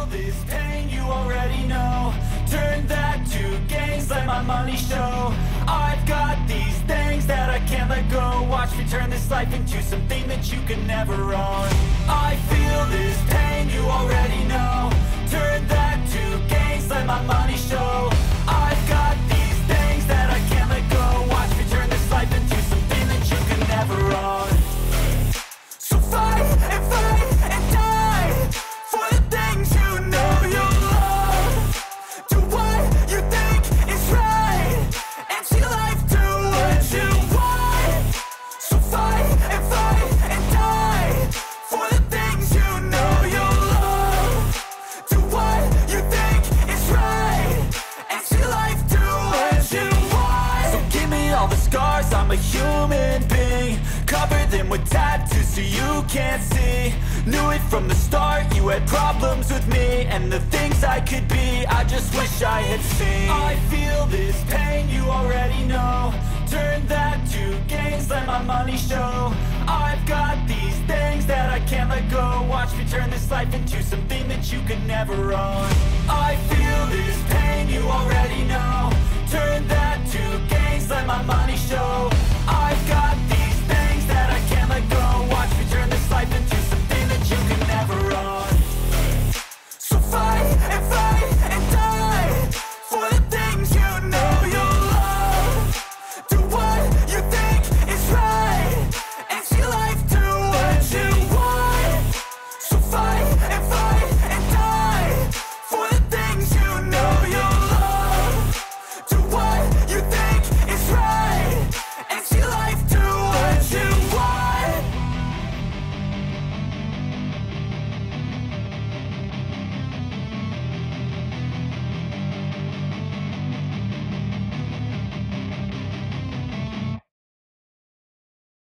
feel this pain, you already know. Turn that to gains, let my money show. I've got these things that I can't let go. Watch me turn this life into something that you can never own. I feel this pain, you already know. Turn that to gains, let my money show. I've got these things that I can't let go. Watch me turn this life into something that you can never own. So fight and die for the things you know you love. Do what you think is right and see life do what you want. So fight and die for the things you know you love. Do what you think is right and see life do what you want. So give me all the scars, I'm a human being. Cover them with tattoos so you can't see. Knew it from the start, you had problems with me and the things I could be, I just wish I had seen. I feel this pain, you already know. Turn that to gains, let my money show. I've got these things that I can't let go. Watch me turn this life into something that you can never own. I feel this pain, you already know. Turn that to gains, let my money show.